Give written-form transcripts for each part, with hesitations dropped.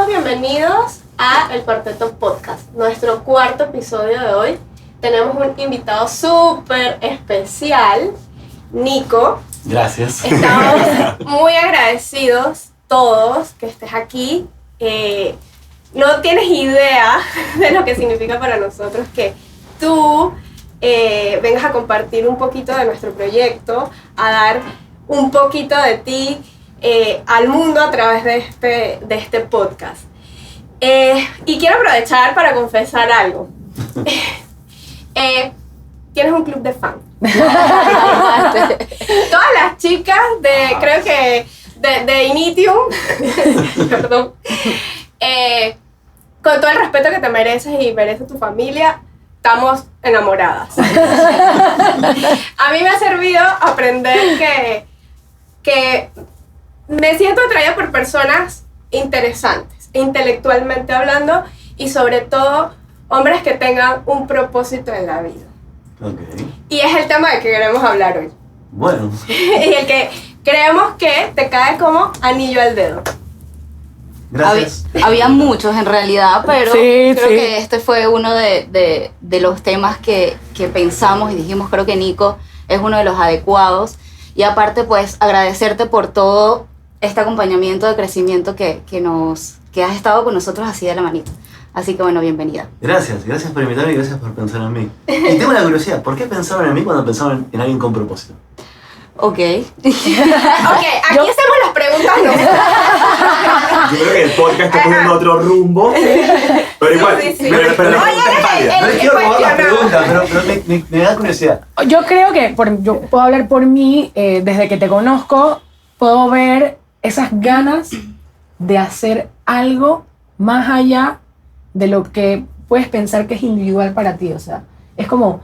todos bienvenidos a El Cuarteto Podcast, nuestro cuarto episodio de hoy. Tenemos un invitado súper especial, Nico. Gracias. Estamos muy agradecidos todos que estés aquí. No tienes idea de lo que significa para nosotros que tú vengas a compartir un poquito de nuestro proyecto, a dar un poquito de ti al mundo a través de este podcast. Y quiero aprovechar para confesar algo. Tienes un club de fans. Todas las chicas creo que de Initium, perdón, con todo el respeto que te mereces y merece tu familia, estamos enamoradas. A mí me ha servido aprender que me siento atraída por personas interesantes, intelectualmente hablando, y sobre todo hombres que tengan un propósito en la vida. Okay. Y es el tema del que queremos hablar hoy. Bueno. Y el que creemos que te cae como anillo al dedo. Gracias. Había muchos en realidad, pero creo que este fue uno de los temas que pensamos y dijimos, creo que Nico es uno de los adecuados. Y aparte, pues, agradecerte por todo este acompañamiento de crecimiento que has estado con nosotros así de la manita. Así que, bueno, bienvenida. Gracias por invitarme y gracias por pensar en mí. Y tengo una curiosidad, ¿por qué pensaban en mí cuando pensaban en alguien con propósito? Ok. Ok, aquí hacemos las preguntas, ¿no? Yo creo que el podcast está cogiendo otro rumbo. Pero igual, Sí. pero la pregunta es válida. No les quiero robar las preguntas, pero me da curiosidad. Yo creo que, yo puedo hablar por mí, desde que te conozco, puedo ver esas ganas de hacer algo más allá de lo que puedes pensar que es individual para ti. O sea, es como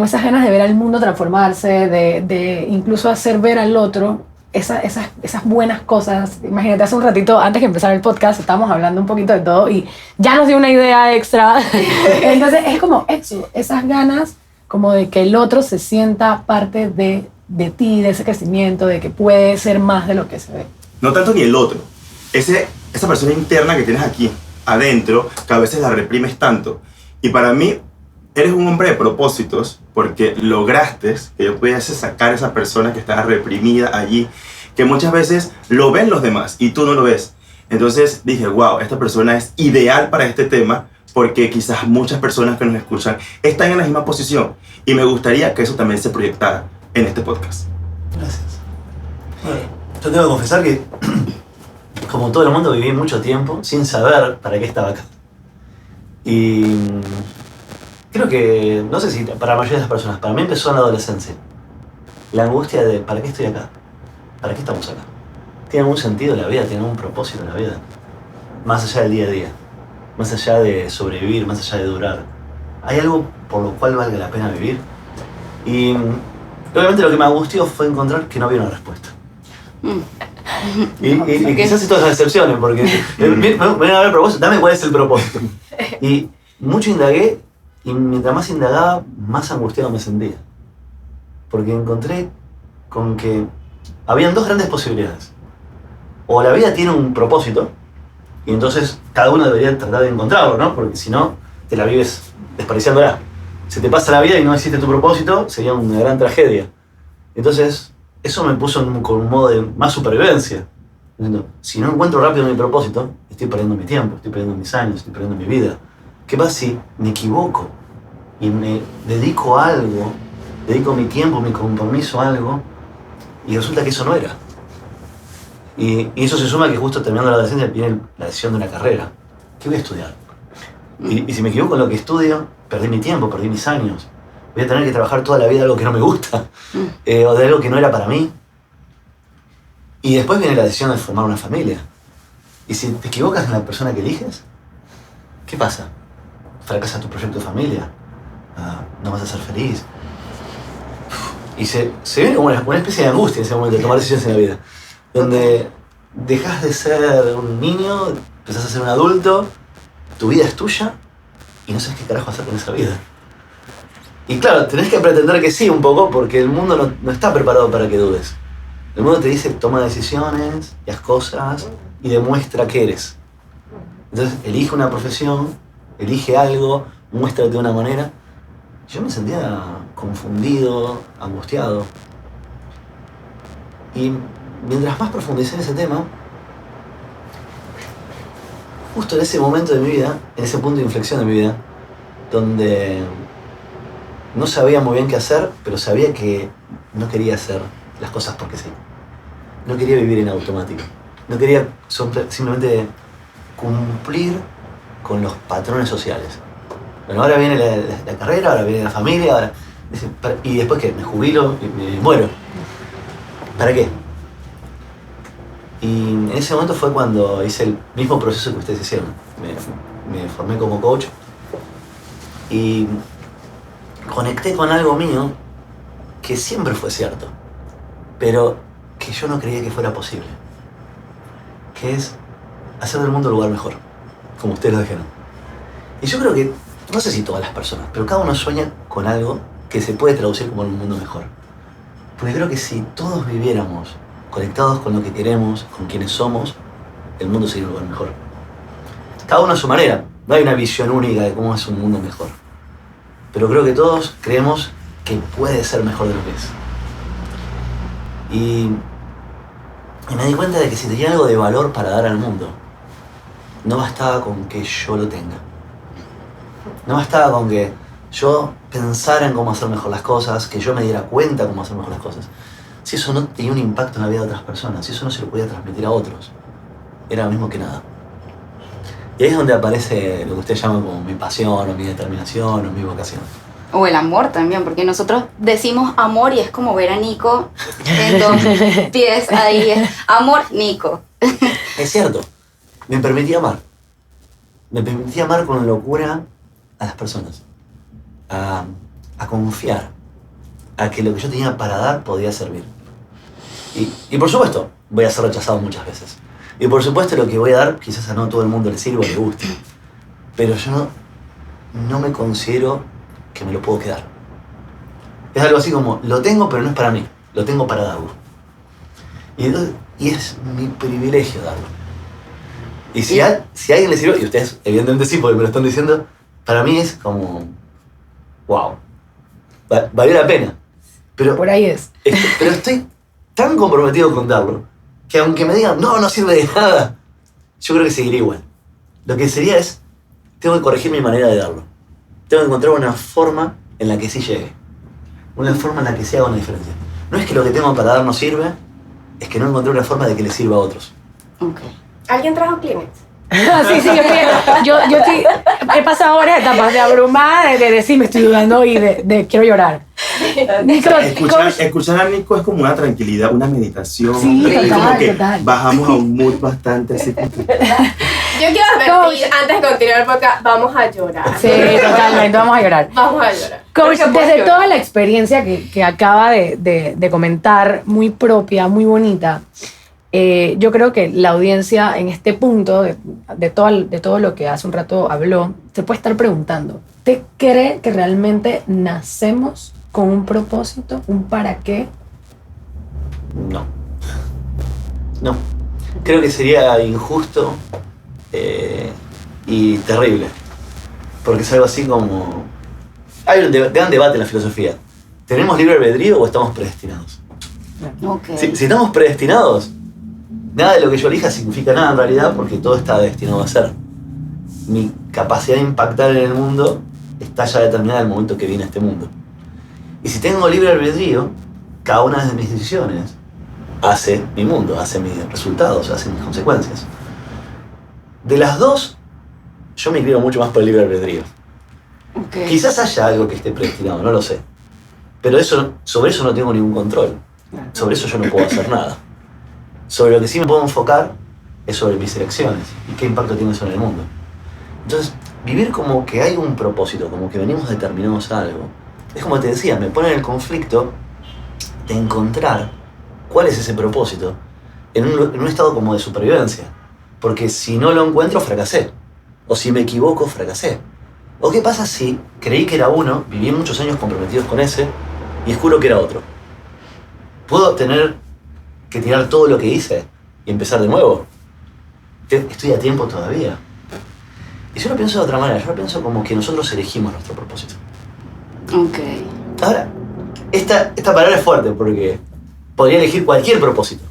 esas ganas de ver al mundo transformarse, de incluso hacer ver al otro esas buenas cosas. Imagínate, hace un ratito, antes que empezara el podcast, estábamos hablando un poquito de todo y ya nos dio una idea extra. Entonces es como eso, esas ganas como de que el otro se sienta parte de ti, de ese crecimiento, de que puede ser más de lo que se ve. No tanto ni el otro. Esa persona interna que tienes aquí, adentro, que a veces la reprimes tanto. Y para mí, eres un hombre de propósitos porque lograste que yo pudiese sacar a esa persona que estaba reprimida allí, que muchas veces lo ven los demás y tú no lo ves. Entonces dije, wow, esta persona es ideal para este tema porque quizás muchas personas que nos escuchan están en la misma posición y me gustaría que eso también se proyectara en este podcast. Gracias. Bueno, yo tengo que confesar que, como todo el mundo, viví mucho tiempo sin saber para qué estaba acá. Y creo que, no sé si para la mayoría de las personas, para mí empezó en la adolescencia. La angustia de ¿para qué estoy acá? ¿Para qué estamos acá? ¿Tiene algún sentido la vida? ¿Tiene algún propósito la vida? Más allá del día a día, más allá de sobrevivir, más allá de durar. ¿Hay algo por lo cual valga la pena vivir? Y obviamente lo que me angustió fue encontrar que no había una respuesta. Y quizás esto es una excepción, porque ven a ver propósito, dame cuál es el propósito. Y mucho indagué, y mientras más indagaba, más angustiado me sentía. Porque encontré con que habían dos grandes posibilidades. O la vida tiene un propósito, y entonces cada uno debería tratar de encontrarlo, ¿no? Porque si no, te la vives desperdiciándola. Si te pasa la vida y no existe tu propósito, sería una gran tragedia. Entonces, eso me puso con un modo de más supervivencia. Diciendo, si no encuentro rápido mi propósito, estoy perdiendo mi tiempo, estoy perdiendo mis años, estoy perdiendo mi vida. ¿Qué pasa si me equivoco y me dedico a algo, dedico mi tiempo, mi compromiso a algo, y resulta que eso no era? Y eso se suma a que justo terminando la adolescencia viene la decisión de una carrera. ¿Qué voy a estudiar? Y si me equivoco en lo que estudio, perdí mi tiempo, perdí mis años. Voy a tener que trabajar toda la vida algo que no me gusta, o de algo que no era para mí. Y después viene la decisión de formar una familia. Y si te equivocas en la persona que eliges, ¿qué pasa? Fracasa tu proyecto de familia, no vas a ser feliz. Y se ve como una especie de angustia en ese momento de tomar decisiones en la vida, donde dejas de ser un niño, empezás a ser un adulto, tu vida es tuya y no sabes qué carajo hacer con esa vida. Y claro, tenés que pretender que sí un poco, porque el mundo no está preparado para que dudes. El mundo te dice toma decisiones y haz cosas y demuestra que eres. Entonces elige una profesión, elige algo, muéstrate de una manera. Yo me sentía confundido, angustiado. Y mientras más profundicé en ese tema, justo en ese momento de mi vida, en ese punto de inflexión de mi vida, donde no sabía muy bien qué hacer, pero sabía que no quería hacer las cosas porque sí. No quería vivir en automático. No quería simplemente cumplir con los patrones sociales. Bueno, ahora viene la carrera, ahora viene la familia, y después ¿qué? Me jubilo y me muero. ¿Para qué? Y en ese momento fue cuando hice el mismo proceso que ustedes hicieron. Me formé como coach y conecté con algo mío que siempre fue cierto, pero que yo no creía que fuera posible. Que es hacer del mundo un lugar mejor, como ustedes lo dijeron. Y yo creo que, no sé si todas las personas, pero cada uno sueña con algo que se puede traducir como un mundo mejor. Porque creo que si todos viviéramos conectados con lo que queremos, con quienes somos, el mundo sería un lugar mejor. Cada uno a su manera. No hay una visión única de cómo es un mundo mejor. Pero creo que todos creemos que puede ser mejor de lo que es. Y me di cuenta de que si tenía algo de valor para dar al mundo, no bastaba con que yo lo tenga. No bastaba con que yo pensara en cómo hacer mejor las cosas, que yo me diera cuenta cómo hacer mejor las cosas. Si eso no tenía un impacto en la vida de otras personas, si eso no se lo podía transmitir a otros, era lo mismo que nada. Y ahí es donde aparece lo que usted llama como mi pasión, o mi determinación, o mi vocación. O el amor también, porque nosotros decimos amor y es como ver a Nico en 2 pies ahí. Amor, Nico. Es cierto, me permitía amar. Me permitía amar con locura a las personas. A confiar. A que lo que yo tenía para dar podía servir. Y por supuesto, voy a ser rechazado muchas veces. Y por supuesto lo que voy a dar quizás a no todo el mundo le sirva o le guste. Pero yo no me considero que me lo puedo quedar. Es algo así como, lo tengo pero no es para mí, lo tengo para darlo. Y es mi privilegio darlo. Y si a alguien le sirve, y ustedes evidentemente sí porque me lo están diciendo, para mí es como, wow, valió la pena. Pero, por ahí es. Pero estoy tan comprometido con darlo, que aunque me digan, no sirve de nada, yo creo que seguiría igual. Lo que sería es, tengo que corregir mi manera de darlo. Tengo que encontrar una forma en la que sí llegue. Una forma en la que sí haga una diferencia. No es que lo que tengo para dar no sirve, es que no encontré una forma de que le sirva a otros. Okay. ¿Alguien trajo Kleenex? Sí, yo sí, he pasado varias etapas de abrumada, de decir me estoy dudando y de quiero llorar. Nico, escuchar a Nico es como una tranquilidad, una meditación. Sí, es total, como que total. bajamos a un mood bastante así. Yo quiero advertir, antes de continuar el podcast, vamos a llorar. Sí, totalmente, vamos a llorar. Vamos a llorar. Coach, desde toda la experiencia que acaba de comentar, muy propia, muy bonita, yo creo que la audiencia en este punto, de todo lo que hace un rato habló, se puede estar preguntando, ¿usted cree que realmente nacemos con un propósito, un para qué? No. Creo que sería injusto y terrible. Porque es algo así como... Hay un gran debate en la filosofía. ¿Tenemos libre albedrío o estamos predestinados? Okay. Si estamos predestinados, nada de lo que yo elija significa nada en realidad porque todo está destinado a ser. Mi capacidad de impactar en el mundo está ya determinada en el momento que viene a este mundo. Y si tengo libre albedrío, cada una de mis decisiones hace mi mundo, hace mis resultados, hace mis consecuencias. De las dos, yo me inclino mucho más por el libre albedrío. Okay. Quizás haya algo que esté predestinado, no lo sé. Pero sobre eso no tengo ningún control. Sobre eso yo no puedo hacer nada. Sobre lo que sí me puedo enfocar es sobre mis elecciones y qué impacto tiene eso en el mundo. Entonces, vivir como que hay un propósito, como que venimos determinados a algo, es como te decía, me pone en el conflicto de encontrar cuál es ese propósito en un estado como de supervivencia. Porque si no lo encuentro, fracasé. O si me equivoco, fracasé. ¿O qué pasa si creí que era uno, viví muchos años comprometidos con ese y descubro que era otro? ¿Puedo tener que tirar todo lo que hice y empezar de nuevo? Estoy a tiempo todavía. Y yo lo pienso de otra manera, yo lo pienso como que nosotros elegimos nuestro propósito. Ok. Ahora, esta palabra es fuerte porque podría elegir cualquier propósito.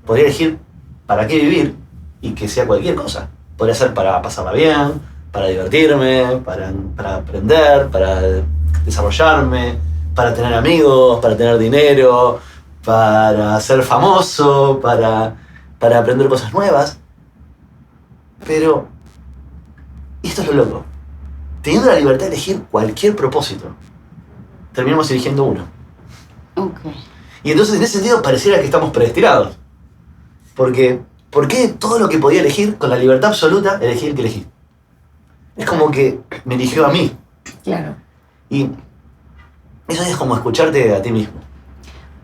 Podría elegir para qué vivir y que sea cualquier cosa. Podría ser para pasarla bien, para divertirme, para aprender, para desarrollarme, para tener amigos, para tener dinero, para ser famoso, para aprender cosas nuevas. Pero, y esto es lo loco, teniendo la libertad de elegir cualquier propósito, terminamos eligiendo uno. Ok. Y entonces en ese sentido pareciera que estamos predestinados. Porque, ¿por qué todo lo que podía elegir, con la libertad absoluta, elegí el que elegí? Es como que me eligió a mí. Claro. Y eso es como escucharte a ti mismo.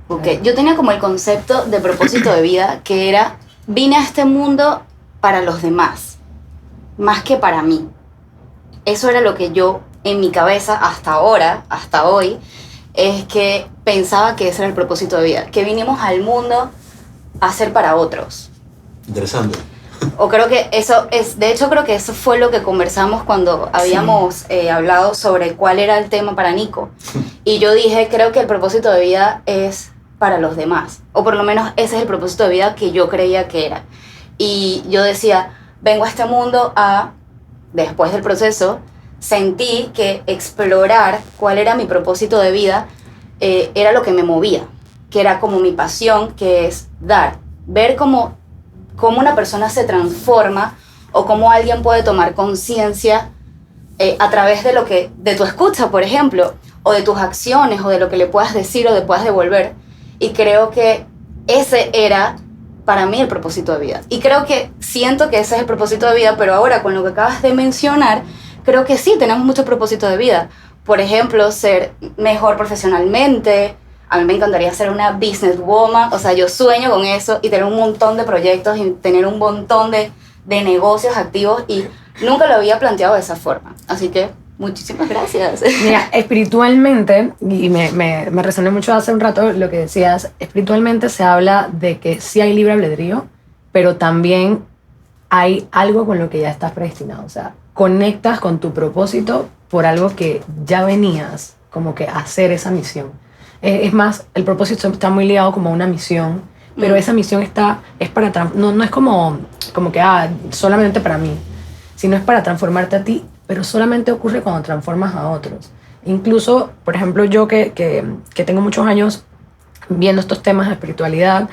Ok, yo tenía como el concepto de propósito de vida que era, vine a este mundo para los demás, más que para mí. Eso era lo que yo en mi cabeza hasta ahora, hasta hoy, es que pensaba que ese era el propósito de vida, que vinimos al mundo a ser para otros. Interesante. O creo que eso es, de hecho creo que eso fue lo que conversamos cuando habíamos hablado sobre cuál era el tema para Nico. Y yo dije, creo que el propósito de vida es para los demás. O por lo menos ese es el propósito de vida que yo creía que era. Y yo decía, vengo a este mundo a, después del proceso, sentí que explorar cuál era mi propósito de vida era lo que me movía, que era como mi pasión, que es dar, ver cómo una persona se transforma o cómo alguien puede tomar conciencia a través de tu escucha, por ejemplo, o de tus acciones, o de lo que le puedas decir o le puedas devolver. Y creo que ese era para mí el propósito de vida. Y creo que siento que ese es el propósito de vida, pero ahora con lo que acabas de mencionar, creo que sí tenemos muchos propósitos de vida. Por ejemplo, ser mejor profesionalmente. A mí me encantaría ser una businesswoman, o sea, yo sueño con eso y tener un montón de proyectos y tener un montón de negocios activos y nunca lo había planteado de esa forma. Así que muchísimas gracias. Mira, espiritualmente, y me resoné mucho hace un rato lo que decías, espiritualmente se habla de que sí hay libre albedrío, pero también hay algo con lo que ya estás predestinado. O sea, conectas con tu propósito por algo que ya venías como que a hacer esa misión. Es más, el propósito está muy ligado como a una misión, pero esa misión es para, no es como que solamente para mí, sino es para transformarte a ti, pero solamente ocurre cuando transformas a otros. Incluso, por ejemplo, yo que tengo muchos años viendo estos temas de espiritualidad,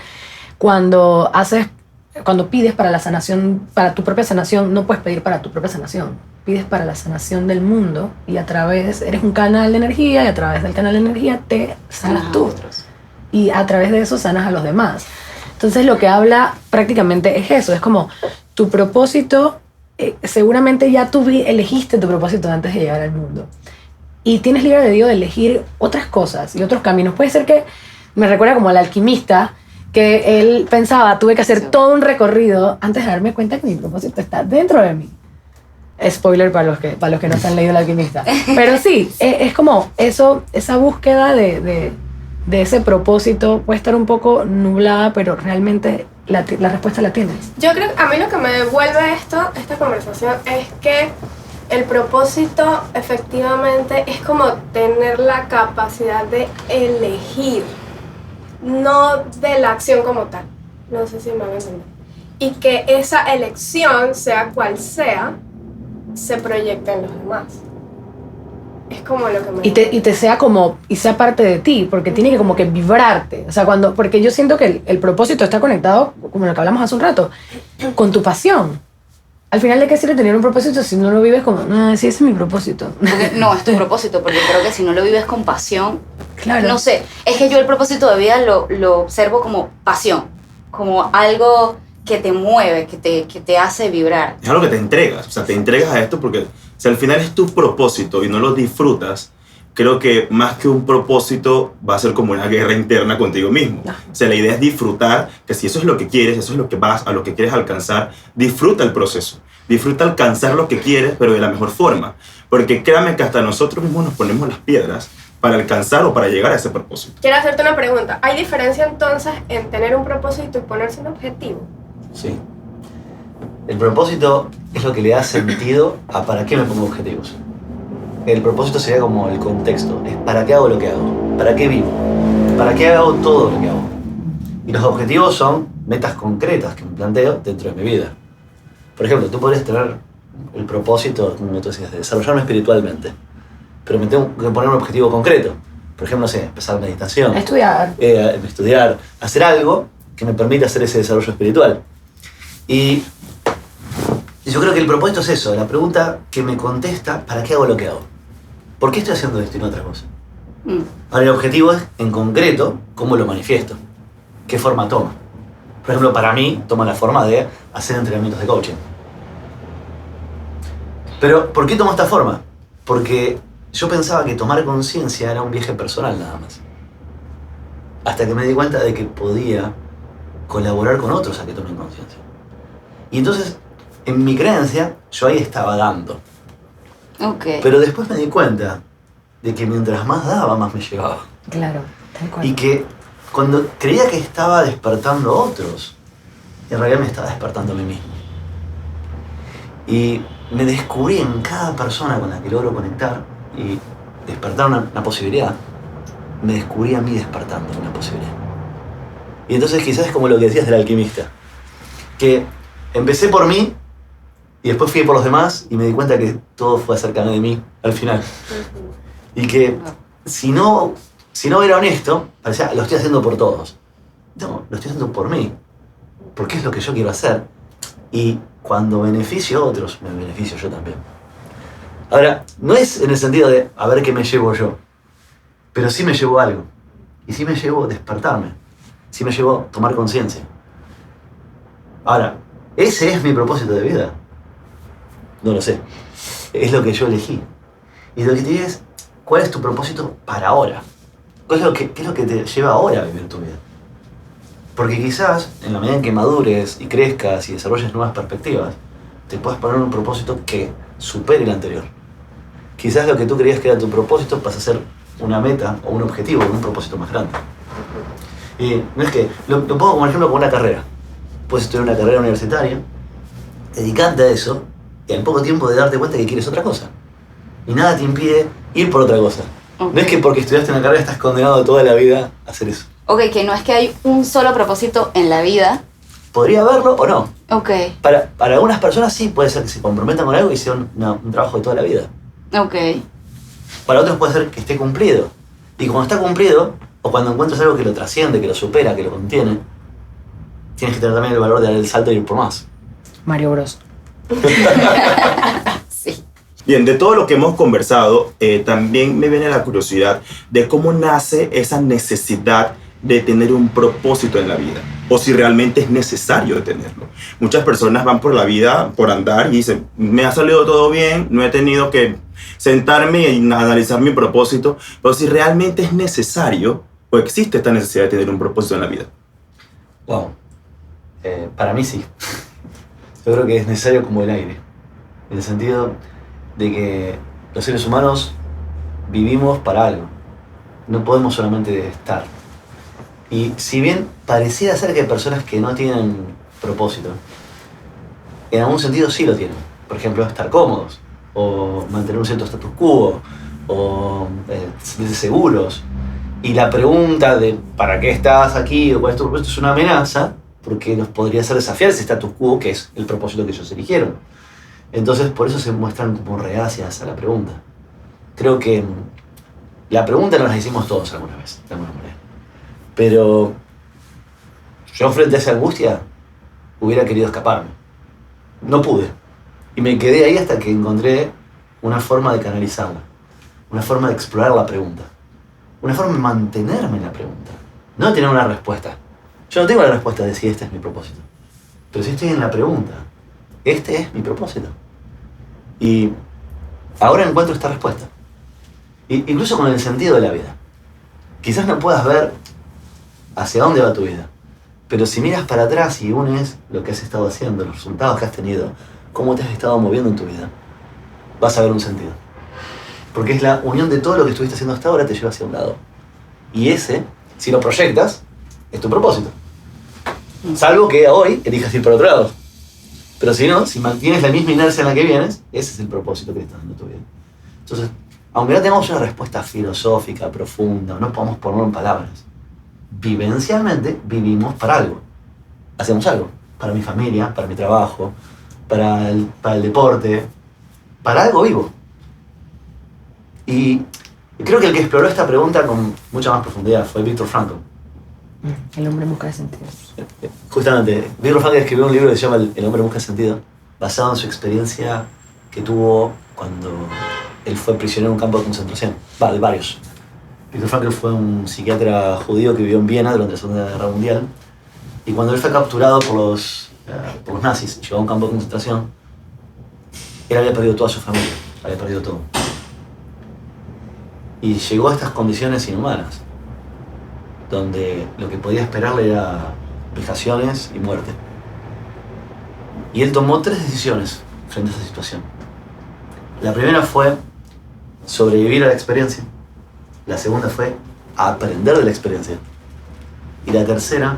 cuando pides para la sanación, para tu propia sanación, no puedes pedir para tu propia sanación. Pides para la sanación del mundo y eres un canal de energía y a través del canal de energía te sanas tú. Y a través de eso sanas a los demás. Entonces lo que habla prácticamente es eso, es como tu propósito, seguramente ya tú elegiste tu propósito antes de llegar al mundo. Y tienes libre albedrío de elegir otras cosas y otros caminos. Puede ser que me recuerda como al alquimista, que él pensaba, tuve que hacer todo un recorrido antes de darme cuenta que mi propósito está dentro de mí. Spoiler para los que no se han leído El Alquimista. Pero sí, es como eso, esa búsqueda de ese propósito puede estar un poco nublada, pero realmente la respuesta la tienes. Yo creo que a mí lo que me devuelve esta conversación es que el propósito efectivamente es como tener la capacidad de elegir, no de la acción como tal. No sé si me van a entender. Y que esa elección, sea cual sea, se proyecta en los demás. Es como lo que me... Y sea parte de ti, porque tiene que como que vibrarte. O sea, porque yo siento que el propósito está conectado, como lo que hablamos hace un rato, con tu pasión. Al final, ¿de qué sirve tener un propósito si no lo vives como, sí, ese es mi propósito? No, es tu propósito, porque creo que si no lo vives con pasión, claro. No sé, es que yo el propósito de vida lo observo como pasión, como algo que te mueve, que te hace vibrar. Es algo que te entregas, o sea, te entregas a esto porque si al final es tu propósito y no lo disfrutas, creo que más que un propósito va a ser como una guerra interna contigo mismo. O sea, la idea es disfrutar, que si eso es lo que quieres, eso es lo que vas, a lo que quieres alcanzar, disfruta el proceso. Disfruta alcanzar lo que quieres, pero de la mejor forma. Porque créame que hasta nosotros mismos nos ponemos las piedras para alcanzar o para llegar a ese propósito. Quiero hacerte una pregunta. ¿Hay diferencia entonces en tener un propósito y ponerse un objetivo? Sí. El propósito es lo que le da sentido a para qué me pongo objetivos. El propósito sería como el contexto, es para qué hago lo que hago, para qué vivo, para qué hago todo lo que hago. Y los objetivos son metas concretas que me planteo dentro de mi vida. Por ejemplo, tú podrías tener el propósito, como tú decías, de desarrollarme espiritualmente, pero me tengo que poner un objetivo concreto. Por ejemplo, no sé, empezar meditación. Estudiar, hacer algo que me permita hacer ese desarrollo espiritual. Y yo creo que el propósito es eso, la pregunta que me contesta, ¿para qué hago lo que hago? ¿Por qué estoy haciendo esto y no otra cosa? Ahora, el objetivo es, en concreto, cómo lo manifiesto, qué forma toma. Por ejemplo, para mí, toma la forma de hacer entrenamientos de coaching. Pero, ¿por qué toma esta forma? Porque yo pensaba que tomar conciencia era un viaje personal nada más. Hasta que me di cuenta de que podía colaborar con otros a que tomen conciencia. Y entonces, en mi creencia, yo ahí estaba dando. Okay. Pero después me di cuenta de que mientras más daba, más me llevaba. Claro, tal cual. Y que cuando creía que estaba despertando a otros, en realidad me estaba despertando a mí mismo. Y me descubrí en cada persona con la que logro conectar y despertar una posibilidad, me descubrí a mí despertando una posibilidad. Y entonces quizás es como lo que decías del alquimista, que empecé por mí y después fui por los demás y me di cuenta que todo fue acercando de mí al final. Y que si no era honesto, parecía, lo estoy haciendo por todos. No, lo estoy haciendo por mí, porque es lo que yo quiero hacer. Y cuando beneficio a otros, me beneficio yo también. Ahora, no es en el sentido de a ver qué me llevo yo, pero sí me llevo algo. Y sí me llevo despertarme, sí me llevo tomar conciencia. Ahora, ¿ese es mi propósito de vida? No lo sé. Es lo que yo elegí. Y lo que te digo es, ¿cuál es tu propósito para ahora? ¿Qué es lo que te lleva ahora a vivir tu vida? Porque quizás, en la medida en que madures y crezcas y desarrolles nuevas perspectivas, te puedas poner un propósito que supere el anterior. Quizás lo que tú creías que era tu propósito pasa a ser una meta o un objetivo, un propósito más grande. Y no es que, lo pongo como ejemplo con una carrera. Puedes estudiar una carrera universitaria, dedicarte a eso, y al poco tiempo de darte cuenta que quieres otra cosa. Y nada te impide ir por otra cosa. Okay. No es que porque estudiaste una carrera estás condenado toda la vida a hacer eso. Ok, que no es que hay un solo propósito en la vida. Podría haberlo o no. Ok. Para algunas personas sí, puede ser que se comprometan con algo y sea un trabajo de toda la vida. Ok. Para otros puede ser que esté cumplido. Y cuando está cumplido, o cuando encuentras algo que lo trasciende, que lo supera, que lo contiene, tienes que tener también el valor de dar el salto y ir por más. Mario Bros. Sí. Bien, de todo lo que hemos conversado, también me viene la curiosidad de cómo nace esa necesidad de tener un propósito en la vida, o si realmente es necesario tenerlo. Muchas personas van por la vida, por andar, y dicen, me ha salido todo bien, no he tenido que sentarme y analizar mi propósito, pero si realmente es necesario, o existe esta necesidad de tener un propósito en la vida. Wow. Para mí sí. Yo creo que es necesario como el aire, en el sentido de que los seres humanos vivimos para algo. No podemos solamente estar. Y si bien pareciera ser que hay personas que no tienen propósito, en algún sentido sí lo tienen. Por ejemplo, estar cómodos, o mantener un cierto status quo, o sentirse seguros. Y la pregunta de ¿para qué estás aquí? o ¿cuál es tu propósito? Es una amenaza, porque nos podría hacer desafiar ese status quo, que es el propósito que ellos eligieron. Entonces, por eso se muestran como reacias a la pregunta. Creo que la pregunta nos la hicimos todos alguna vez, de alguna manera. Pero yo frente a esa angustia hubiera querido escaparme. No pude. Y me quedé ahí hasta que encontré una forma de canalizarla. Una forma de explorar la pregunta. Una forma de mantenerme en la pregunta. No de tener una respuesta. Yo no tengo la respuesta de si este es mi propósito. Pero si estoy en la pregunta, este es mi propósito. Y ahora encuentro esta respuesta. Incluso con el sentido de la vida. Quizás no puedas ver hacia dónde va tu vida. Pero si miras para atrás y unes lo que has estado haciendo, los resultados que has tenido, cómo te has estado moviendo en tu vida, vas a ver un sentido. Porque es la unión de todo lo que estuviste haciendo hasta ahora te lleva hacia un lado. Y ese, si lo proyectas, es tu propósito. Salvo que hoy elijas ir para otro lado. Pero si no, si mantienes la misma inercia en la que vienes, ese es el propósito que le estás dando a tu vida. Entonces, aunque no tengamos una respuesta filosófica, profunda, no podemos ponerlo en palabras, vivencialmente vivimos para algo. Hacemos algo. Para mi familia, para mi trabajo, para el deporte, para algo vivo. Y creo que el que exploró esta pregunta con mucha más profundidad fue Viktor Frankl. El hombre en busca de sentido. Justamente, Viktor Frankl escribió un libro que se llama El hombre en busca de sentido, basado en su experiencia que tuvo cuando él fue prisionero en un campo de concentración. De varios. Viktor Frankl fue un psiquiatra judío que vivió en Viena durante la Segunda Guerra Mundial. Y cuando él fue capturado por los nazis y llegó a un campo de concentración, él había perdido toda su familia, había perdido todo. Y llegó a estas condiciones inhumanas, donde lo que podía esperarle era vejaciones y muerte. Y él tomó 3 decisiones frente a esa situación. La primera fue sobrevivir a la experiencia. La segunda fue aprender de la experiencia. Y la tercera,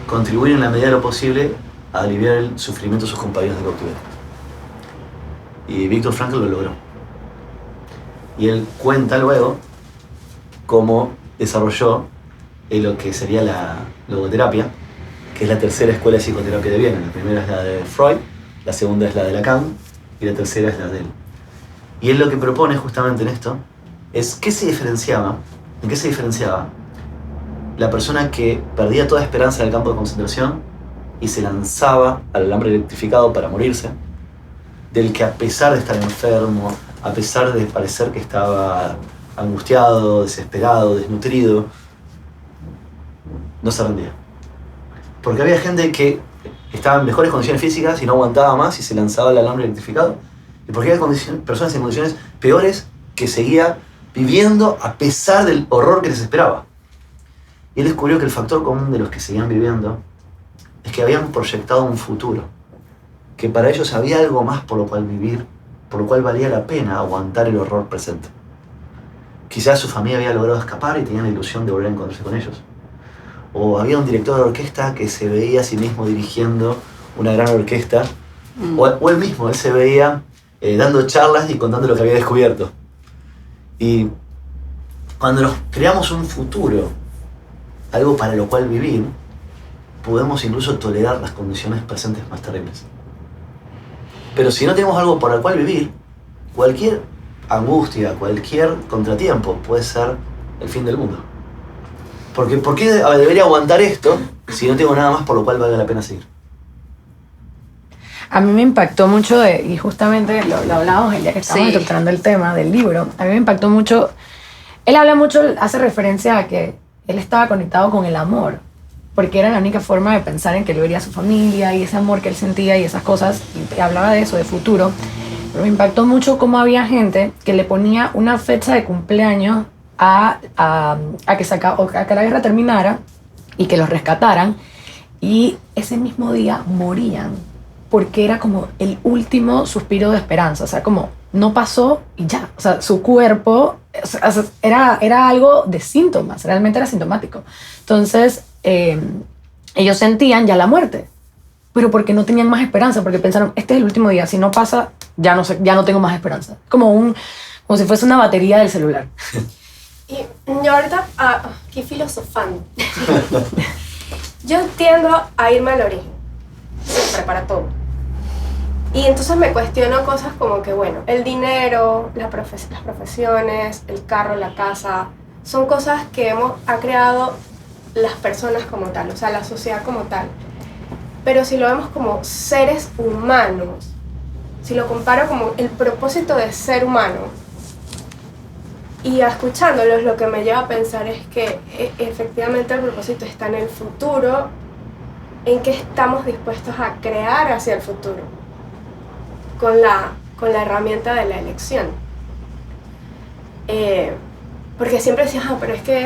contribuir en la medida de lo posible a aliviar el sufrimiento de sus compañeros de cautiverio. Y Viktor Frankl lo logró. Y él cuenta luego cómo desarrolló lo que sería la logoterapia, que es la tercera escuela de psicoterapia de Viena. La primera es la de Freud, la segunda es la de Lacan y la tercera es la de él. Y él lo que propone justamente en esto es en qué se diferenciaba la persona que perdía toda esperanza en el campo de concentración y se lanzaba al alambre electrificado para morirse, del que a pesar de estar enfermo, a pesar de parecer que estaba angustiado, desesperado, desnutrido, no se rendía. Porque había gente que estaba en mejores condiciones físicas y no aguantaba más y se lanzaba al alambre electrificado. Y porque había personas en condiciones peores que seguía viviendo a pesar del horror que les esperaba. Y él descubrió que el factor común de los que seguían viviendo es que habían proyectado un futuro, que para ellos había algo más por lo cual vivir, por lo cual valía la pena aguantar el horror presente. Quizás su familia había logrado escapar y tenían la ilusión de volver a encontrarse con ellos. O había un director de orquesta que se veía a sí mismo dirigiendo una gran orquesta, o él mismo, él se veía dando charlas y contando lo que había descubierto. Y cuando nos creamos un futuro, algo para lo cual vivir, podemos incluso tolerar las condiciones presentes más terribles. Pero si no tenemos algo para el cual vivir, cualquier angustia, cualquier contratiempo puede ser el fin del mundo. Porque ¿por qué debería aguantar esto si no tengo nada más por lo cual valga la pena seguir? A mí me impactó mucho, y justamente lo hablábamos el día que estábamos tratando el tema del libro, a mí me impactó mucho, él habla mucho, hace referencia a que él estaba conectado con el amor, porque era la única forma de pensar en que lo vería a su familia y ese amor que él sentía y esas cosas, y hablaba de eso, de futuro. Pero me impactó mucho cómo había gente que le ponía una fecha de cumpleaños a que la guerra terminara y que los rescataran, y ese mismo día morían, porque era como el último suspiro de esperanza, o sea, como no pasó y ya, o sea, su cuerpo era algo de síntomas, realmente era sintomático. Entonces, ellos sentían ya la muerte, pero porque no tenían más esperanza, porque pensaron, este es el último día, si no pasa, ya no tengo más esperanza. Como si fuese una batería del celular. Y yo ahorita, aquí filosofando, yo tiendo a irme al origen, siempre, para todo. Y entonces me cuestiono cosas como que, bueno, el dinero, las profesiones, el carro, la casa, son cosas que ha creado las personas como tal, o sea, la sociedad como tal. Pero si lo vemos como seres humanos, si lo comparo como el propósito de ser humano, y escuchándolos, lo que me lleva a pensar es que efectivamente el propósito está en el futuro, en que estamos dispuestos a crear hacia el futuro, con la herramienta de la elección. Porque siempre decía, pero es que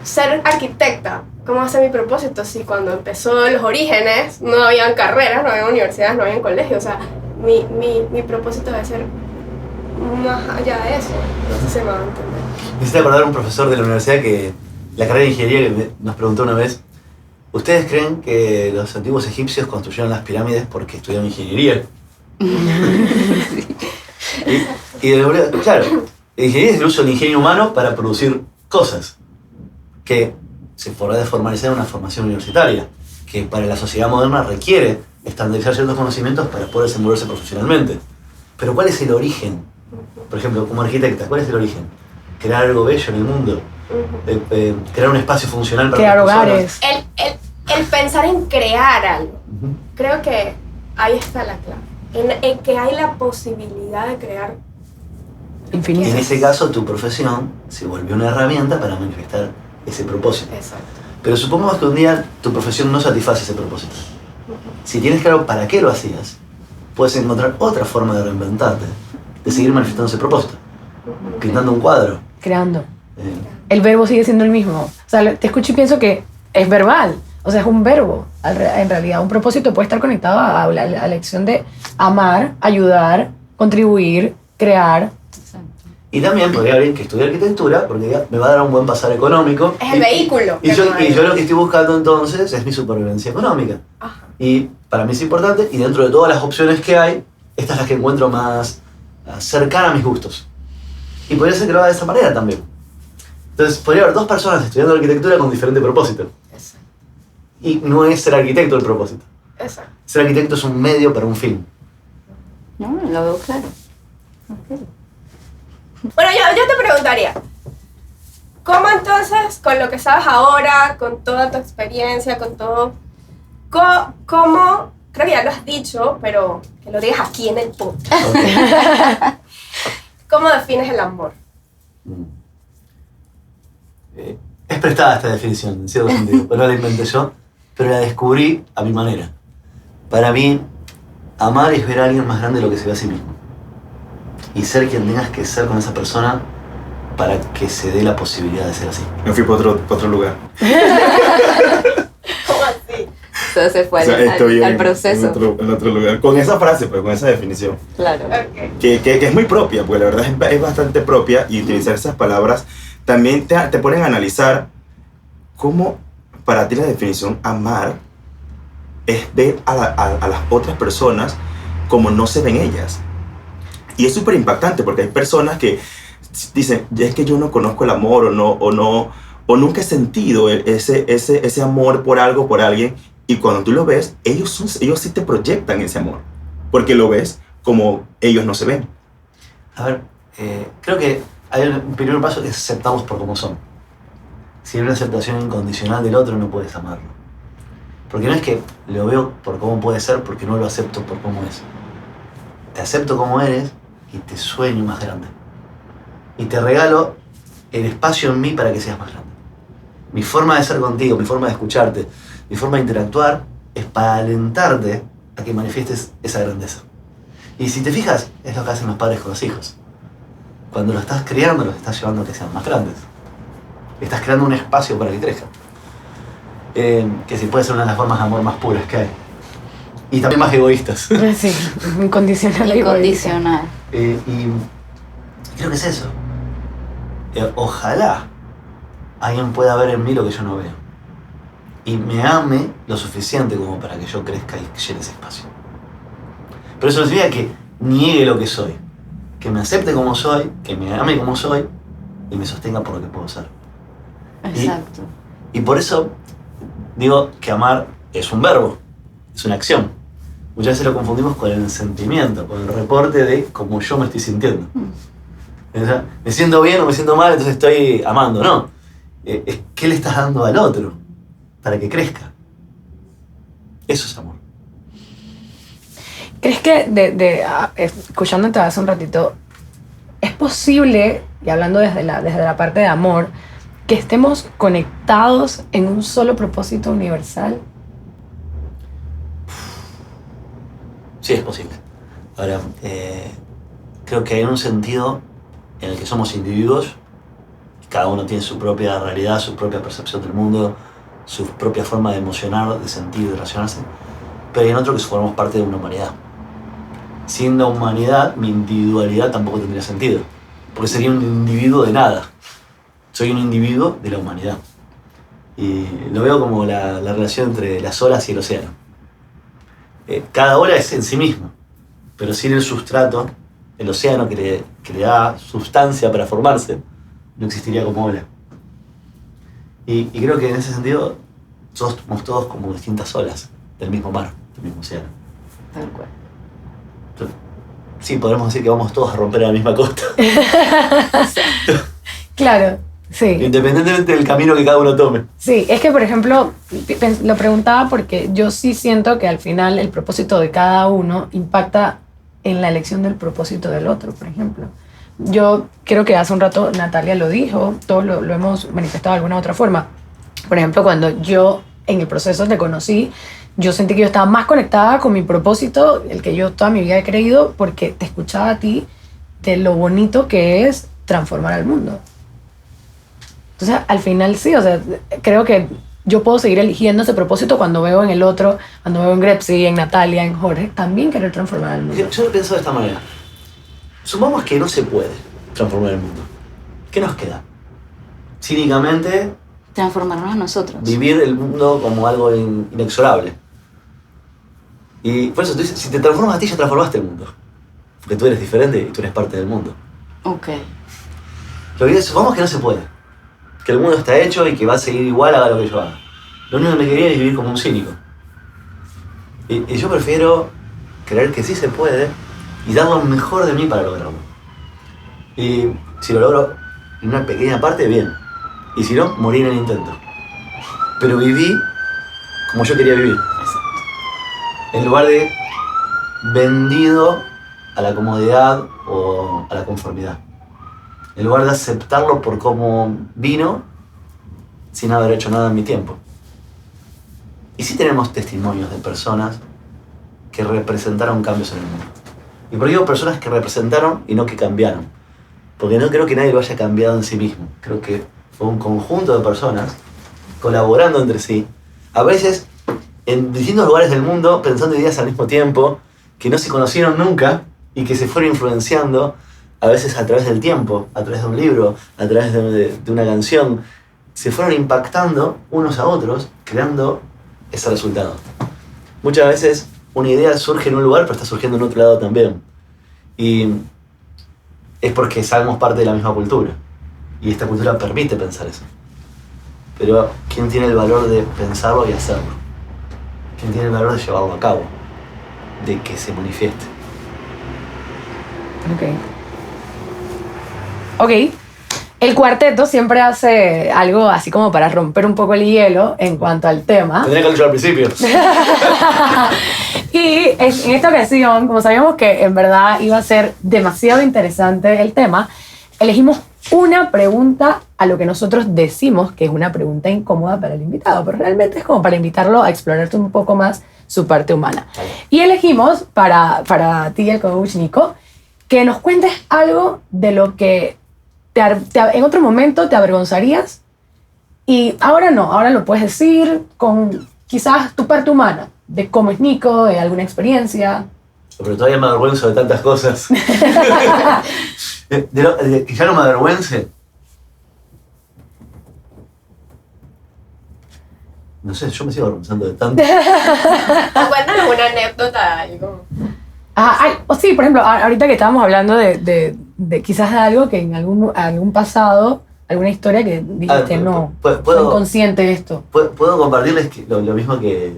ser arquitecta, ¿cómo va a ser mi propósito? Si cuando empezó los orígenes no habían carreras, no había universidades, no había colegios, o sea, mi propósito debe ser más allá de eso. No sé si me va a entender. Me hiciste acordar un profesor de la universidad que la carrera de ingeniería que nos preguntó una vez, ¿Ustedes creen que los antiguos egipcios construyeron las pirámides porque estudiaron ingeniería? Claro, la ingeniería es el uso del ingenio humano para producir cosas que se podrá formalizar en una formación universitaria, que para la sociedad moderna requiere estandarizar ciertos conocimientos para poder desenvolverse profesionalmente. Pero ¿cuál es el origen? Por ejemplo, como arquitecta, ¿cuál es el origen? Crear algo bello en el mundo, crear un espacio funcional para crear las hogares. El pensar en crear algo. Ujú. Creo que ahí está la clave. En que hay la posibilidad de crear. Infinitas. En ese caso, tu profesión se volvió una herramienta para manifestar ese propósito. Exacto. Pero supongamos que un día tu profesión no satisface ese propósito. Si tienes claro para qué lo hacías, puedes encontrar otra forma de reinventarte, de seguir manifestando ese propósito. Pintando un cuadro. Creando. eh, El verbo sigue siendo el mismo. O sea, te escucho y pienso que es verbal. O sea, es un verbo. En realidad, un propósito puede estar conectado a la acción de amar, ayudar, contribuir, crear. Y también podría haber que estudiar arquitectura, porque me va a dar un buen pasar económico. Es el vehículo. Y yo lo que estoy buscando entonces es mi supervivencia económica. Ajá. Y para mí es importante, y dentro de todas las opciones que hay, esta es la que encuentro más cercana a mis gustos. Y podría ser que lo haga de esa manera también. Entonces, podría haber dos personas estudiando arquitectura con diferente propósito. Exacto. Y no es ser arquitecto el propósito. Exacto. Ser arquitecto es un medio para un fin. No, lo veo claro. Ok. Bueno, yo te preguntaría, ¿cómo entonces, con lo que sabes ahora, con toda tu experiencia, con todo, cómo, creo que ya lo has dicho, pero que lo digas aquí en el podcast, Ok. ¿cómo defines el amor? Es prestada esta definición, en cierto sentido. Pero no la inventé yo, pero la descubrí a mi manera. Para mí, amar es ver a alguien más grande de lo que se ve a sí mismo. Y ser quien tengas que ser con esa persona para que se dé la posibilidad de ser así. Me fui para otro lugar. ¿Cómo así? Entonces se fue O sea, al estoy en proceso. en otro lugar. Con esa frase, pues, con esa definición. Claro. Ok. Que es muy propia, porque la verdad es bastante propia, y utilizar esas palabras también te ponen a analizar cómo para ti la definición amar es ver a las otras personas como no se ven ellas. Y es súper impactante porque hay personas que dicen, es que yo no conozco el amor o nunca he sentido ese amor por algo, por alguien, y cuando tú lo ves, ellos sí te proyectan ese amor, porque lo ves como ellos no se ven. A ver, creo que hay un primer paso que es aceptarlos por como son. Si hay una aceptación incondicional del otro, no puedes amarlo. Porque no es que lo veo por cómo puede ser, porque no lo acepto por cómo es. Te acepto como eres y te sueño más grande. Y te regalo el espacio en mí para que seas más grande. Mi forma de ser contigo, mi forma de escucharte, mi forma de interactuar es para alentarte a que manifiestes esa grandeza. Y si te fijas, es lo que hacen los padres con los hijos. Cuando los estás criando, los estás llevando a que sean más grandes. Estás creando un espacio para que crezcan. Que sí puede ser una de las formas de amor más puras que hay. Y también más egoístas. Sí, incondicional. y Incondicional. Y creo que es eso. Ojalá alguien pueda ver en mí lo que yo no veo. Y me ame lo suficiente como para que yo crezca y llene ese espacio. Pero eso no significa que niegue lo que soy. Que me acepte como soy, que me ame como soy y me sostenga por lo que puedo ser. Exacto. Y por eso digo que amar es un verbo, es una acción. Muchas veces lo confundimos con el sentimiento, con el reporte de cómo yo me estoy sintiendo. O sea, me siento bien o me siento mal, entonces estoy amando. No, es qué le estás dando al otro para que crezca. Eso es amor. ¿Crees que, escuchándote hace un ratito, es posible, y hablando desde la parte de amor, que estemos conectados en un solo propósito universal? Sí, es posible. Ahora, creo que hay un sentido en el que somos individuos, y cada uno tiene su propia realidad, su propia percepción del mundo, su propia forma de emocionar, de sentir, de relacionarse, pero hay en otro que formamos parte de una humanidad. Sin la humanidad, mi individualidad tampoco tendría sentido, porque sería un individuo de nada. Soy un individuo de la humanidad. Y lo veo como la relación entre las olas y el océano. Cada ola es en sí misma, pero sin el sustrato, el océano que le da sustancia para formarse, no existiría como ola. Y creo que en ese sentido somos todos como distintas olas del mismo mar, del mismo océano. Tal cual. Sí, podemos decir que vamos todos a romper la misma costa. Claro, sí. Independientemente del camino que cada uno tome. Sí, es que por ejemplo, lo preguntaba porque yo sí siento que al final el propósito de cada uno impacta en la elección del propósito del otro, por ejemplo. Yo creo que hace un rato Natalia lo dijo, todos lo hemos manifestado de alguna otra forma. Por ejemplo, cuando yo en el proceso te conocí, yo sentí que yo estaba más conectada con mi propósito, el que yo toda mi vida he creído, porque te escuchaba a ti de lo bonito que es transformar al mundo. Entonces, al final sí, o sea, creo que yo puedo seguir eligiendo ese propósito cuando veo en el otro, cuando veo en Grepsi, en Natalia, en Jorge, también querer transformar al mundo. Yo lo pienso de esta manera. Supongamos que no se puede transformar el mundo. ¿Qué nos queda? Cínicamente, Transformarnos a nosotros. vivir el mundo como algo inexorable. Y por eso tú dices, si te transformas a ti, ya transformaste el mundo. Porque tú eres diferente y tú eres parte del mundo. Ok. Lo que supongamos que no se puede. Que el mundo está hecho y que va a seguir igual haga lo que yo haga. Lo único que me quería es vivir como un cínico. Y yo prefiero creer que sí se puede y dar lo mejor de mí para lograrlo. Y si lo logro en una pequeña parte, bien. Y si no, morí en el intento. Pero viví como yo quería vivir. En lugar de vendido a la comodidad o a la conformidad. En lugar de aceptarlo por cómo vino, sin haber hecho nada en mi tiempo. Y sí tenemos testimonios de personas que representaron cambios en el mundo. Y por ello personas que representaron y no que cambiaron. Porque no creo que nadie lo haya cambiado en sí mismo. Creo que fue un conjunto de personas colaborando entre sí. A veces en distintos lugares del mundo, pensando ideas al mismo tiempo, que no se conocieron nunca y que se fueron influenciando, a veces a través del tiempo, a través de un libro, a través de una canción, se fueron impactando unos a otros, creando ese resultado. Muchas veces una idea surge en un lugar, pero está surgiendo en otro lado también. Y es porque somos parte de la misma cultura. Y esta cultura permite pensar eso. Pero ¿quién tiene el valor de pensarlo y hacerlo? ¿Quién tiene el valor de llevarlo a cabo? De que se manifieste. Ok. El cuarteto siempre hace algo así como para romper un poco el hielo en cuanto al tema. Tendría que haberlo al principio. Y en esta ocasión, como sabíamos que en verdad iba a ser demasiado interesante el tema, elegimos una pregunta a lo que nosotros decimos que es una pregunta incómoda para el invitado, pero realmente es como para invitarlo a explorarte un poco más su parte humana. Y elegimos para ti, el coach Nico, que nos cuentes algo de lo que en otro momento te avergonzarías y ahora no, ahora lo puedes decir con quizás tu parte humana, de cómo es Nico, de alguna experiencia. Pero todavía me avergüenzo de tantas cosas. Que ya no me avergüence. No sé, yo me sigo avergonzando de tanto. Cuéntanos una anécdota, algo. Sí, por ejemplo, ahorita que estábamos hablando de quizás de algo que en algún pasado, alguna historia que dijiste, no, fue inconsciente esto. Puedo compartirles lo mismo que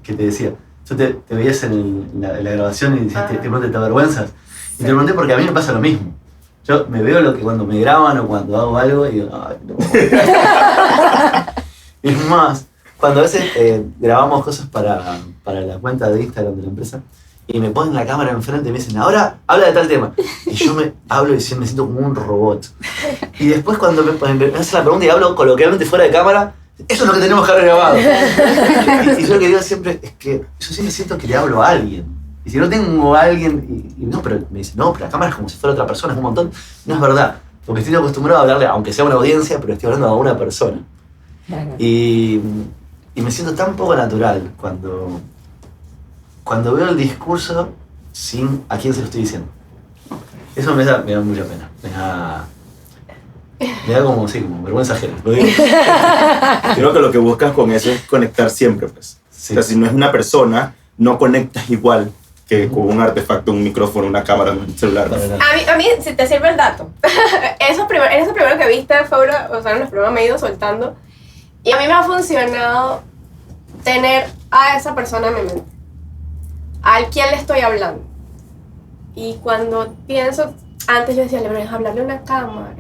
te decía. Yo te veías en la grabación y dijiste, ¿te avergüenzas? Y te pregunté porque a mí me pasa lo mismo. Yo me veo lo que cuando me graban o cuando hago algo y digo, ay, no. Y es más, cuando a veces grabamos cosas para la cuenta de Instagram de la empresa y me ponen la cámara enfrente y me dicen, ahora habla de tal tema. Y yo me hablo y me siento como un robot. Y después cuando me hacen la pregunta y hablo coloquialmente fuera de cámara, eso es lo que tenemos que haber grabado. Y yo lo que digo siempre es que yo siempre siento que le hablo a alguien. Y si no tengo a alguien, y no, pero me dicen, no, pero la cámara es como si fuera otra persona, es un montón. No es verdad, porque estoy acostumbrado a hablarle, aunque sea una audiencia, pero estoy hablando a una persona. Y me siento tan poco natural cuando veo el discurso sin a quién se lo estoy diciendo. Eso me da mucha pena. Me da como, sí, como vergüenza ajena. Lo digo. Creo que lo que buscas con eso es conectar siempre, pues. Sí. O sea, si no es una persona, no conectas igual que con un artefacto, un micrófono, una cámara, un celular. Para nada. A mí, si te sirve el dato, eso primero que viste fueron los primeros me he ido soltando. Y a mí me ha funcionado tener a esa persona en mi mente, al quien le estoy hablando. Y cuando pienso, antes yo decía, le voy a hablarle a una cámara.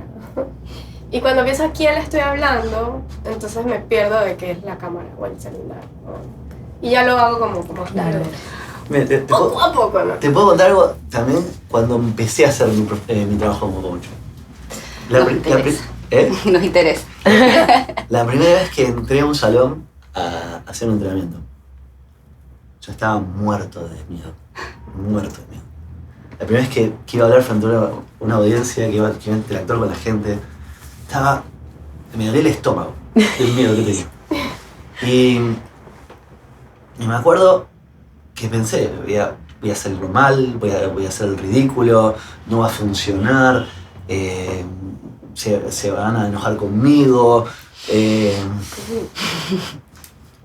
Y cuando pienso a quién le estoy hablando, entonces me pierdo de que es la cámara o el celular. Y ya lo hago como Claro. Mira, poco a poco, ¿no? te puedo contar algo también cuando empecé a hacer mi trabajo como coach. Nos interesa. ¿Eh? Nos interesa. La primera vez que entré a un salón a hacer un entrenamiento, yo estaba muerto de miedo. Muerto de miedo. La primera vez que iba a hablar frente a una audiencia, que iba a interactuar con la gente, me dolía el estómago del miedo que tenía. Y me acuerdo que pensé, voy a hacerlo mal, voy a hacer el ridículo, no va a funcionar, se van a enojar conmigo,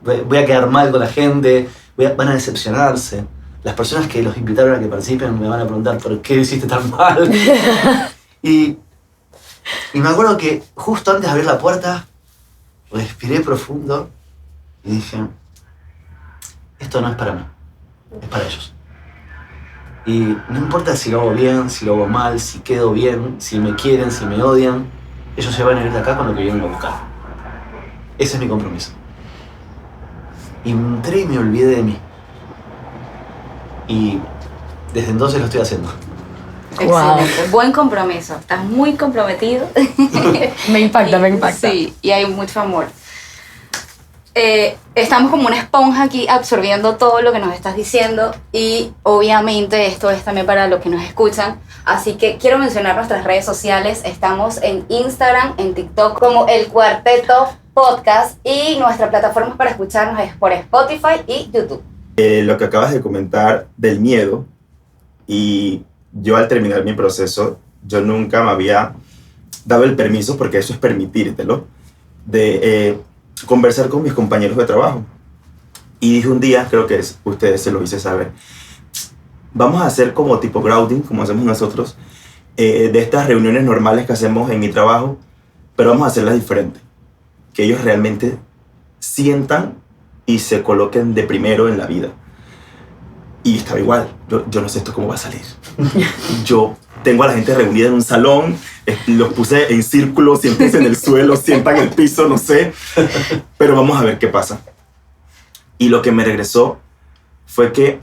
voy a quedar mal con la gente, van a decepcionarse. Las personas que los invitaron a que participen me van a preguntar por qué lo hiciste tan mal. Y me acuerdo que justo antes de abrir la puerta, respiré profundo y dije, esto no es para mí, es para ellos. Y no importa si lo hago bien, si lo hago mal, si quedo bien, si me quieren, si me odian, ellos se van a ir de acá con lo que vienen a buscar. Ese es mi compromiso. Y entré y me olvidé de mí. Y desde entonces lo estoy haciendo. Excelente. Buen compromiso. Estás muy comprometido. Me impacta. Sí, y hay mucho amor. Estamos como una esponja aquí absorbiendo todo lo que nos estás diciendo y obviamente esto es también para los que nos escuchan. Así que quiero mencionar nuestras redes sociales. Estamos en Instagram, en TikTok como El Cuarteto Podcast y nuestra plataforma para escucharnos es por Spotify y YouTube. Lo que acabas de comentar del miedo, y yo al terminar mi proceso, yo nunca me había dado el permiso, porque eso es permitírtelo, de conversar con mis compañeros de trabajo. Y dije un día, creo que ustedes se lo hice saber, vamos a hacer como tipo grounding, como hacemos nosotros, de estas reuniones normales que hacemos en mi trabajo, pero vamos a hacerlas diferentes. Que ellos realmente sientan y se coloquen de primero en la vida. Y estaba igual, yo no sé esto cómo va a salir. Yo tengo a la gente reunida en un salón, los puse en círculo, siéntense en el suelo, sientan en el piso, no sé, pero vamos a ver qué pasa. Y lo que me regresó fue que,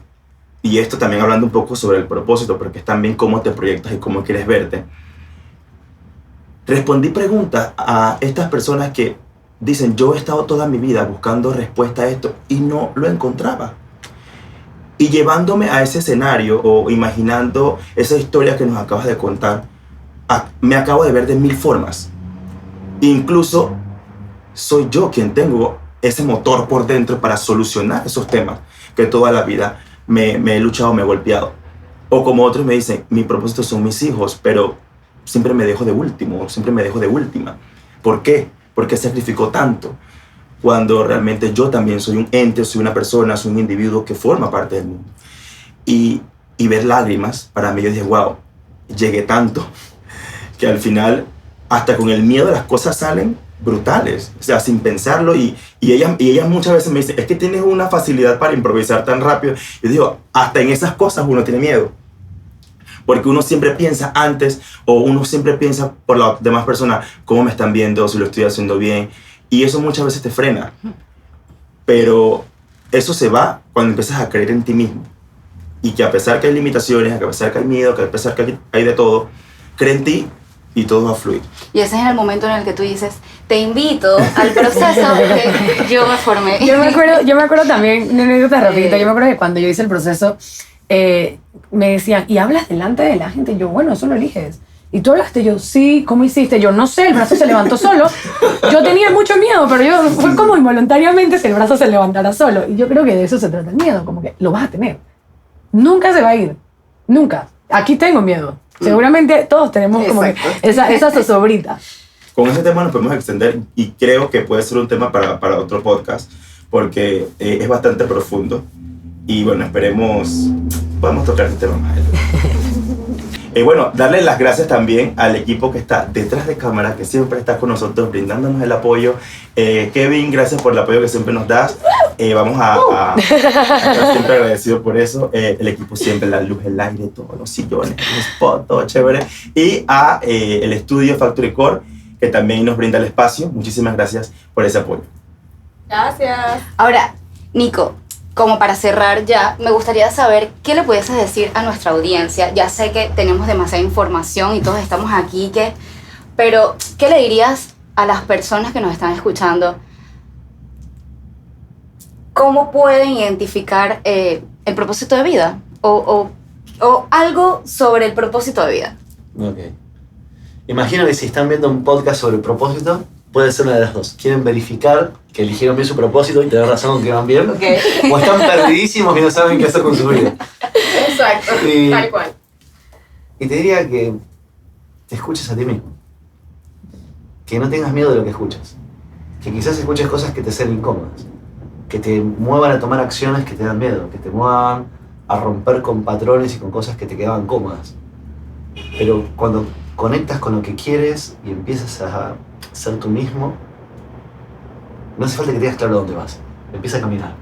y esto también hablando un poco sobre el propósito, porque es también cómo te proyectas y cómo quieres verte, respondí preguntas a estas personas que dicen, yo he estado toda mi vida buscando respuesta a esto y no lo encontraba. Y llevándome a ese escenario o imaginando esa historia que nos acabas de contar, me acabo de ver de 1000 formas. Incluso soy yo quien tengo ese motor por dentro para solucionar esos temas que toda la vida me he luchado, me he golpeado. O como otros me dicen, mi propósito son mis hijos, pero siempre me dejo de último, siempre me dejo de última. ¿Por qué? ¿Por qué sacrificó tanto? Cuando realmente yo también soy un ente, soy una persona, soy un individuo que forma parte del mundo. Y ver lágrimas, para mí yo dije, wow, llegué tanto, que al final, hasta con el miedo las cosas salen brutales, o sea, sin pensarlo. Y ellas muchas veces me dicen, es que tienes una facilidad para improvisar tan rápido. Y digo, hasta en esas cosas uno tiene miedo. Porque uno siempre piensa antes, o uno siempre piensa por las demás personas, cómo me están viendo, si lo estoy haciendo bien. Y eso muchas veces te frena. Pero eso se va cuando empiezas a creer en ti mismo. Y que a pesar que hay limitaciones, a pesar que hay miedo, que a pesar que hay de todo, cree en ti y todo va a fluir. Y ese es el momento en el que tú dices, te invito al proceso que yo me formé. Yo me acuerdo también, una anécdota rapidita, yo me acuerdo que cuando yo hice el proceso, me decían, ¿y hablas delante de la gente? Y yo, bueno, eso lo eliges. ¿Y tú hablaste? Yo, sí, ¿cómo hiciste? Yo, no sé, el brazo se levantó solo. Yo tenía mucho miedo, pero fue como involuntariamente si el brazo se levantara solo. Y yo creo que de eso se trata el miedo, como que lo vas a tener. Nunca se va a ir, nunca. Aquí tengo miedo. Seguramente todos tenemos como que esa zozobrita. con ese tema nos podemos extender y creo que puede ser un tema para otro podcast porque es bastante profundo y bueno, esperemos podamos tocar este tema más adelante. Bueno, darle las gracias también al equipo que está detrás de cámara, que siempre está con nosotros brindándonos el apoyo. Kevin, gracias por el apoyo que siempre nos das. Vamos a estar siempre agradecidos por eso. El equipo siempre, la luz, el aire, todos los sillones, el spot, todo chévere. Y a el estudio Factory Core, que también nos brinda el espacio. Muchísimas gracias por ese apoyo. Gracias. Ahora, Nico, como para cerrar ya, me gustaría saber qué le pudieses decir a nuestra audiencia. Ya sé que tenemos demasiada información y todos estamos aquí, pero ¿qué le dirías a las personas que nos están escuchando? ¿Cómo pueden identificar el propósito de vida? O algo sobre el propósito de vida. Ok. Imagino que si están viendo un podcast sobre el propósito, puede ser una de las dos. Quieren verificar que eligieron bien su propósito y tener razón con que van bien. Okay. O están perdidísimos y no saben qué hacer con su vida. Exacto, tal cual. Y te diría que te escuches a ti mismo. Que no tengas miedo de lo que escuchas. Que quizás escuches cosas que te sean incómodas. Que te muevan a tomar acciones que te dan miedo. Que te muevan a romper con patrones y con cosas que te quedaban cómodas. Pero cuando conectas con lo que quieres y empiezas a ser tú mismo, no hace falta que tengas claro dónde vas. Empieza a caminar.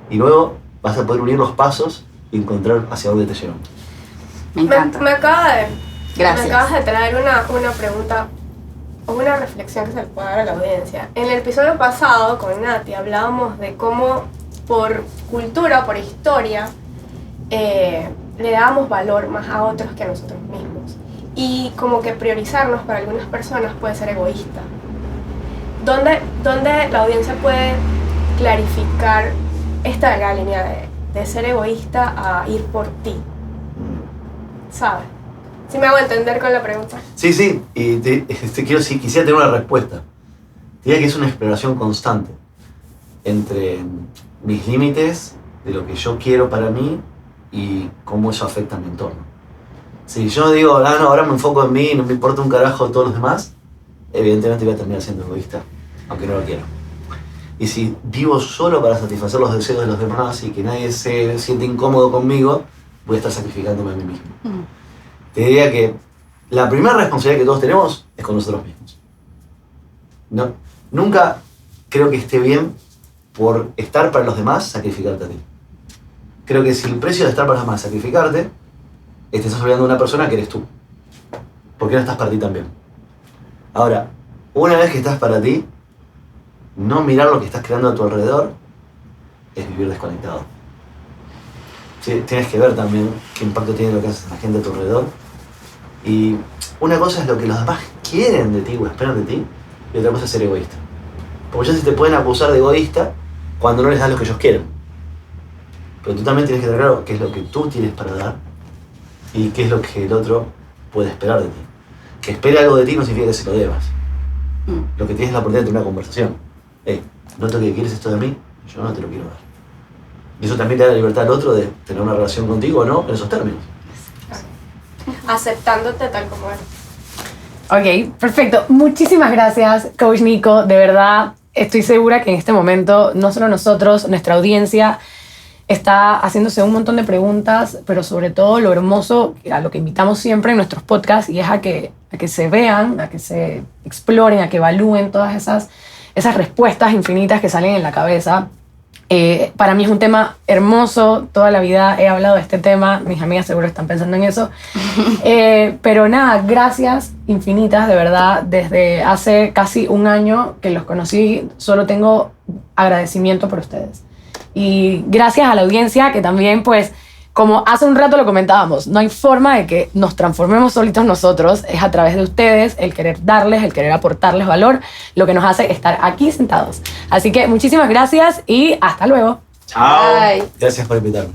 Y luego vas a poder unir los pasos y encontrar hacia dónde te llevan. Me encanta. Me acabas Gracias. de traer una pregunta o una reflexión que se le puede dar a la audiencia. En el episodio pasado con Nati hablábamos de cómo por cultura, por historia, le dábamos valor más a otros que a nosotros mismos. Y como que priorizarnos para algunas personas puede ser egoísta. ¿Dónde la audiencia puede clarificar esta delgada línea de ser egoísta a ir por ti? ¿Sabes? ¿Sí me hago entender con la pregunta? Sí, y quisiera tener una respuesta. Diría que es una exploración constante entre mis límites, de lo que yo quiero para mí y cómo eso afecta a mi entorno. Si yo digo, no, ahora me enfoco en mí, no me importa un carajo de todos los demás, evidentemente voy a terminar siendo egoísta, aunque no lo quiero. Y si vivo solo para satisfacer los deseos de los demás y que nadie se siente incómodo conmigo, voy a estar sacrificándome a mí mismo. Te diría que la primera responsabilidad que todos tenemos es con nosotros mismos. No, nunca creo que esté bien por estar para los demás, sacrificarte a ti. Creo que si el precio de estar para los demás es sacrificarte, te estás olvidando de una persona que eres tú. ¿Por qué no estás para ti también? Ahora, una vez que estás para ti, no mirar lo que estás creando a tu alrededor es vivir desconectado. Sí, tienes que ver también qué impacto tiene lo que haces a la gente a tu alrededor. Y una cosa es lo que los demás quieren de ti o esperan de ti, y otra cosa es ser egoísta. Porque ya se te pueden acusar de egoísta cuando no les das lo que ellos quieren. Pero tú también tienes que tener claro qué es lo que tú tienes para dar y qué es lo que el otro puede esperar de ti. Que espere algo de ti no significa que se lo debas. Lo que tienes es la oportunidad de tener una conversación. Noto que quieres esto de mí, yo no te lo quiero dar. Y eso también te da la libertad al otro de tener una relación contigo o no en esos términos. Aceptándote tal como eres. Ok, perfecto. Muchísimas gracias, Coach Nico. De verdad, estoy segura que en este momento, no solo nosotros, nuestra audiencia está haciéndose un montón de preguntas, pero sobre todo lo hermoso, a lo que invitamos siempre en nuestros podcasts, y es a que se vean, a que se exploren, a que evalúen todas esas respuestas infinitas que salen en la cabeza. Para mí es un tema hermoso, toda la vida he hablado de este tema, mis amigas seguro están pensando en eso. Pero nada, gracias infinitas, de verdad. Desde hace casi un año que los conocí, solo tengo agradecimiento por ustedes. Y gracias a la audiencia que también, pues, como hace un rato lo comentábamos, no hay forma de que nos transformemos solitos nosotros, es a través de ustedes, el querer darles, el querer aportarles valor, lo que nos hace estar aquí sentados. Así que muchísimas gracias y hasta luego. Chao. Bye. Gracias por invitarme.